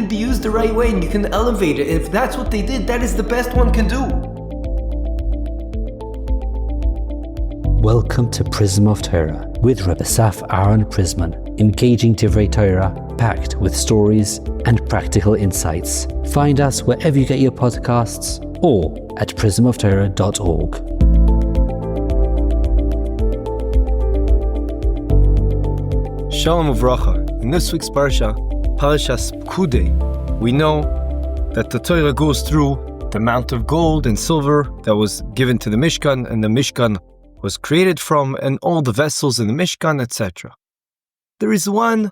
can be used the right way and you can elevate it. If that's what they did, that is the best one can do. Welcome to Prism of Torah with Rebbe Saf Aaron Prisman, engaging Divrei Torah, packed with stories and practical insights. Find us wherever you get your podcasts or at prismoftorah.org. Shalom uvracha. In this week's Parsha, Parshas Pekudei, we know that the Torah goes through the amount of gold and silver that was given to the Mishkan, and the Mishkan was created from, and all the vessels in the Mishkan, etc. There is one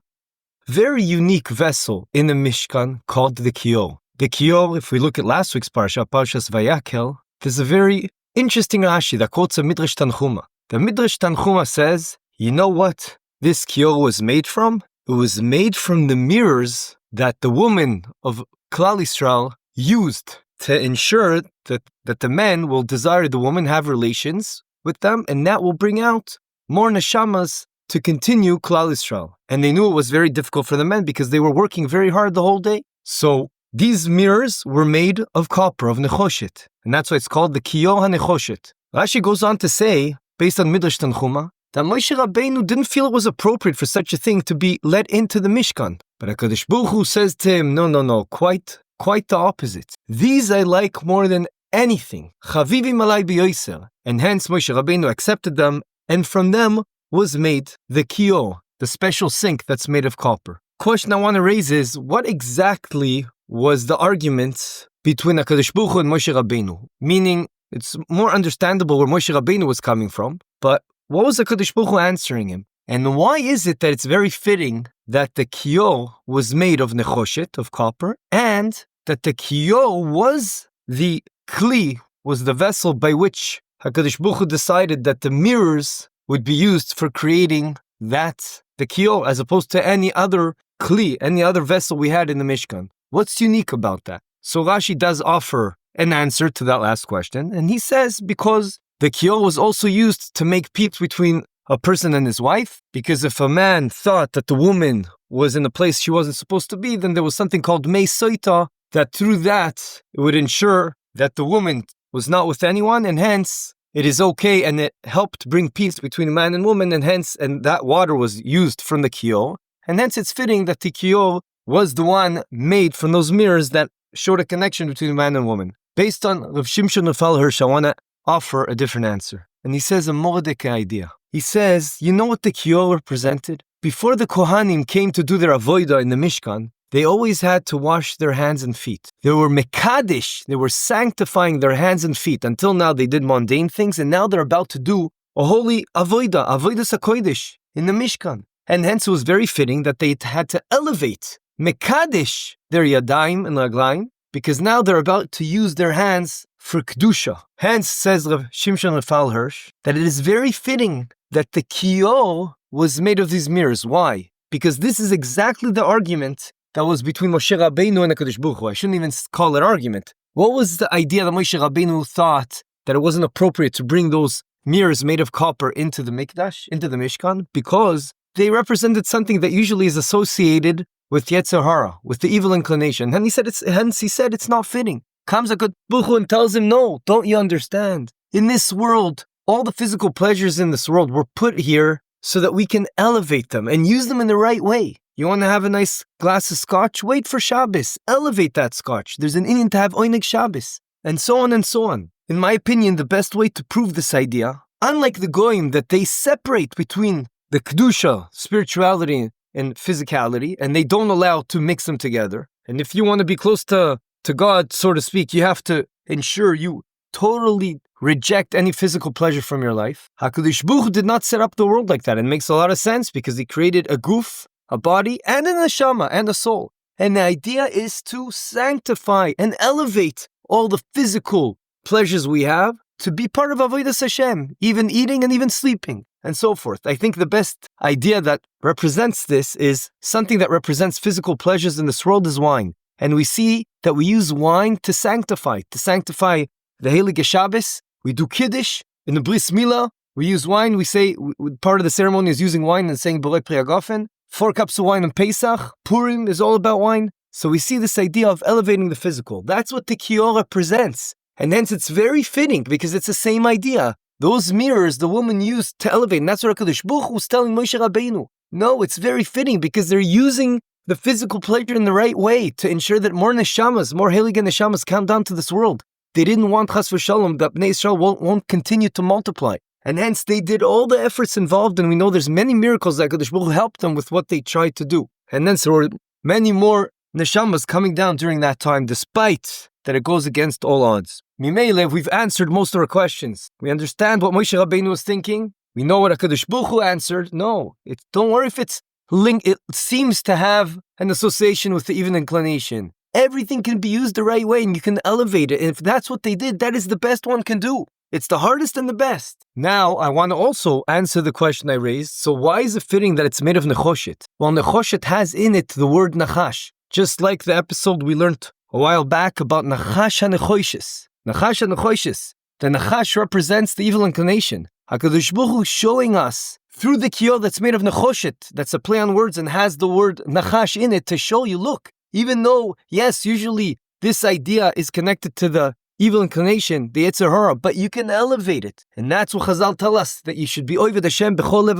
very unique vessel in the Mishkan called the Kiyor. The Kiyor, if we look at last week's Parsha, Parshas Vayakel, there's a very interesting Rashi that quotes a Midrash Tanchuma. The Midrash Tanchuma says, you know what this Kiyor was made from? It was made from the mirrors that the women of Klal Yisrael used to ensure that the men will desire the woman, have relations with them, and that will bring out more neshamas to continue Klal Yisrael. And they knew it was very difficult for the men because they were working very hard the whole day. So these mirrors were made of copper, of nechoshet, and that's why it's called the Kiyor HaNechoshet. Rashi goes on to say, based on Midrash Tanchuma, that Moshe Rabbeinu didn't feel it was appropriate for such a thing to be let into the Mishkan. But HaKadosh Baruch Hu says to him, no, quite the opposite. These I like more than anything. Chavivim alai b'yoser. And hence Moshe Rabbeinu accepted them, and from them was made the Kiyor, the special sink that's made of copper. Question I want to raise is, what exactly was the argument between HaKadosh Baruch Hu and Moshe Rabbeinu? Meaning, it's more understandable where Moshe Rabbeinu was coming from, but what was HaKadosh Baruch Hu answering him? And why is it that it's very fitting that the Kiyor was made of nechoshet, of copper, and that the Kiyor was the kli, was the vessel by which HaKadosh Baruch Hu decided that the mirrors would be used for creating that, the Kiyor, as opposed to any other kli, any other vessel we had in the Mishkan? What's unique about that? So Rashi does offer an answer to that last question, and he says because the Kiyor was also used to make peace between a person and his wife, because if a man thought that the woman was in a place she wasn't supposed to be, then there was something called mei soita, that through that it would ensure that the woman was not with anyone, and hence it is okay, and it helped bring peace between man and woman, and hence, and that water was used from the Kiyor, and hence it's fitting that the Kiyor was the one made from those mirrors that showed a connection between man and woman. Based on Rav Shimshon Raphael Hirsch, I want to offer a different answer. And he says a Mordecai idea. He says, you know what the Kiyor represented? Before the Kohanim came to do their avodah in the Mishkan, they always had to wash their hands and feet. They were mekadesh, they were sanctifying their hands and feet. Until now they did mundane things, and now they're about to do a holy avodah, avodas hakodesh, in the Mishkan. And hence it was very fitting that they had to elevate, mekadesh, their yadayim and raglayim, because now they're about to use their hands for Kedusha. Hence, says Rav Shimshon Raphael Hirsch, that it is very fitting that the Kiyor was made of these mirrors. Why? Because this is exactly the argument that was between Moshe Rabbeinu and HaKadosh Baruch Hu. I shouldn't even call it argument. What was the idea that Moshe Rabbeinu thought that it wasn't appropriate to bring those mirrors made of copper into the Mikdash, into the Mishkan? Because they represented something that usually is associated with Yetzer Hara, with the evil inclination. And he said it's not fitting. Comes HaKadosh Baruch Hu and tells him, no, don't you understand? In this world, all the physical pleasures in this world were put here so that we can elevate them and use them in the right way. You want to have a nice glass of scotch? Wait for Shabbos. Elevate that scotch. There's an inyan to have Oineg Shabbos. And so on and so on. In my opinion, the best way to prove this idea, unlike the Goyim, that they separate between the Kedusha, spirituality, and physicality, and they don't allow to mix them together. And if you want to be close to God, so to speak, you have to ensure you totally reject any physical pleasure from your life. HaKadosh Baruch Hu did not set up the world like that. It makes a lot of sense because he created a goof, a body, and a neshama, and a soul. And the idea is to sanctify and elevate all the physical pleasures we have to be part of Avodas Hashem, even eating and even sleeping, and so forth. I think the best idea that represents this is something that represents physical pleasures in this world is wine. And we see that we use wine to sanctify the Heilige Shabbos. We do Kiddush in the Bris Milah. We use wine. We say part of the ceremony is using wine and saying Borei Pri Hagafen. 4 cups of wine on Pesach. Purim is all about wine. So we see this idea of elevating the physical. That's what the Kiyor presents. And hence it's very fitting because it's the same idea. Those mirrors the woman used to elevate, and that's what HaKadosh Baruch Hu was telling Moshe Rabbeinu. No, it's very fitting because they're using the physical pleasure in the right way to ensure that more neshamas, more heilige neshamas come down to this world. They didn't want chas v'shalom that Bnei Yisrael won't continue to multiply. And hence they did all the efforts involved, and we know there's many miracles that HaKadosh Baruch Hu helped them with what they tried to do. And then there were many more neshamas coming down during that time, despite that it goes against all odds. Mimele, we've answered most of our questions. We understand what Moshe Rabbeinu was thinking. We know what HaKadosh Baruch Hu answered. No, don't worry if it's linked. It seems to have an association with the evil inclination. Everything can be used the right way and you can elevate it. And if that's what they did, that is the best one can do. It's the hardest and the best. Now, I want to also answer the question I raised. So why is it fitting that it's made of nechoshet? Well, nechoshet has in it the word nachash. Just like the episode we learned a while back about nachash ha-nechoshes. Nachash ha-nechoshes. The nachash represents the evil inclination. HaKadosh Baruch Hu showing us through the Kiyor that's made of nechoshet, that's a play on words and has the word nachash in it to show you, look, even though, yes, usually this idea is connected to the evil inclination, the Yetzer Hara, but you can elevate it. And that's what Chazal tell us, that you should be Avodas Hashem b'chol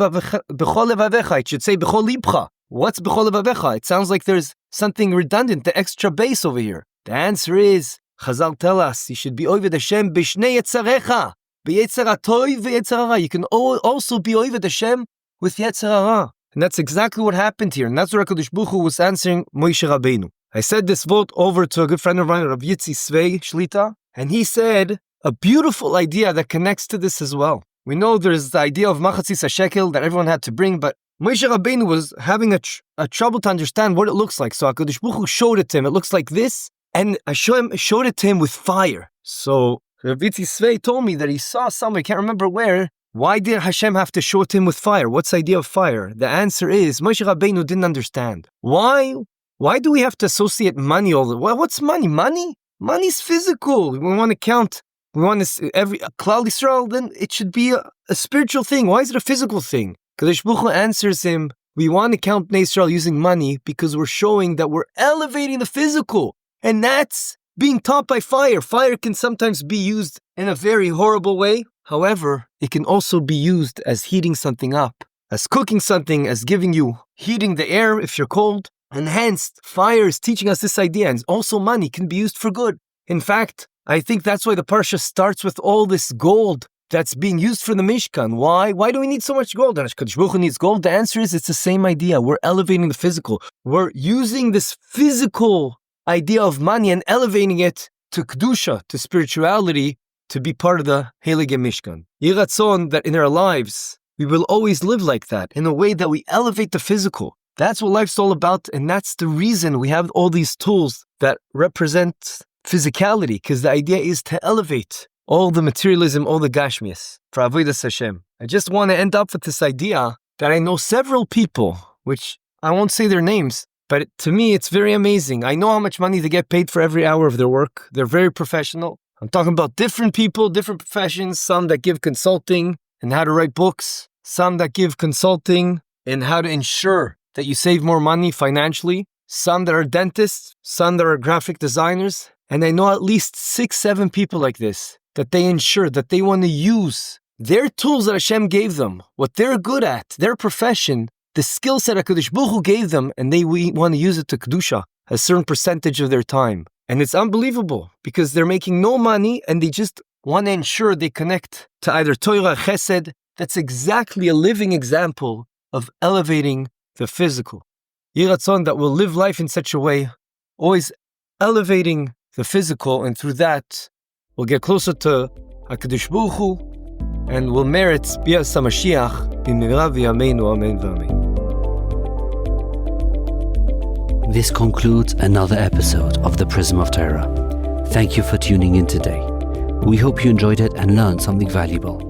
levavecha. It should say b'chol libcha. What's b'chol levavecha? It sounds like there's something redundant, the extra base over here. The answer is, Chazal tell us, you should be Avodas Hashem b'shnei yetzarecha. B'yetzer hatoiv v'yetzer hara. You can also be Avodas Hashem with Yetzer Hara. And that's exactly what happened here. And that's what HaKadosh Baruch Hu was answering Moshe Rabbeinu. I said this vote over to a good friend of mine, Rav Yitzi Svei Shlita, and he said a beautiful idea that connects to this as well. We know there's the idea of machatzis hashekel that everyone had to bring, but Moshe Rabbeinu was having a trouble to understand what it looks like. So HaKadosh Baruch Hu showed it to him. It looks like this, and Hashem showed it to him with fire. So Rav Yitzi Svei told me that he saw somewhere, I can't remember where. Why did Hashem have to show it to him with fire? What's the idea of fire? The answer is Moshe Rabbeinu didn't understand. Why do we have to associate money all the way? What's money? Money's physical. We want to count. We want to every Klal Yisrael. Then it should be a spiritual thing. Why is it a physical thing? Kadosh Baruch Hu answers him. We want to count Bnei Yisrael using money because we're showing that we're elevating the physical, and that's being taught by fire. Fire can sometimes be used in a very horrible way. However, it can also be used as heating something up, as cooking something, as giving you heating the air if you're cold. And hence, fire is teaching us this idea, and also money can be used for good. In fact, I think that's why the Parsha starts with all this gold that's being used for the Mishkan. Why? Why do we need so much gold? And HaKadosh Baruch Hu needs gold. The answer is it's the same idea. We're elevating the physical. We're using this physical idea of money and elevating it to Kedusha, to spirituality, to be part of the Heilige Mishkan. Yeh Ratzon that in our lives, we will always live like that, in a way that we elevate the physical. That's what life's all about, and that's the reason we have all these tools that represent physicality, because the idea is to elevate all the materialism, all the gashmias, for Avodas Hashem. I just want to end up with this idea that I know several people, which I won't say their names, but to me it's very amazing. I know how much money they get paid for every hour of their work. They're very professional. I'm talking about different people, different professions, some that give consulting and how to write books, some that give consulting and how to ensure that you save more money financially, some that are dentists, some that are graphic designers, and I know at least 6-7 people like this, that they ensure that they want to use their tools that Hashem gave them, what they're good at, their profession, the skill set HaKadosh Baruch Hu gave them, and they want to use it to Kedusha, a certain percentage of their time. And it's unbelievable because they're making no money and they just want to ensure they connect to either Torah, Chesed. That's exactly a living example of elevating the physical. Yeh Ratzon that will live life in such a way, always elevating the physical, and through that we'll get closer to HaKadosh Baruch Hu and will merit Bias HaMashiach b'mira v'yameinu amen v'amen. This concludes another episode of the Prism of Torah. Thank you for tuning in today. We hope you enjoyed it and learned something valuable.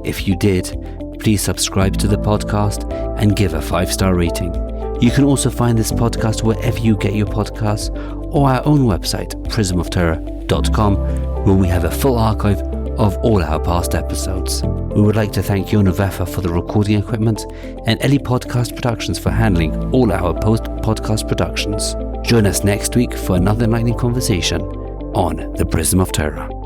If you did, please subscribe to the podcast and give a 5-star rating. You can also find this podcast wherever you get your podcasts or our own website, prismoftorah.com, where we have a full archive of all our past episodes. We would like to thank Yona Vefa for the recording equipment and Eli Podcast Productions for handling all our post-podcast productions. Join us next week for another enlightening conversation on the Prism of Torah.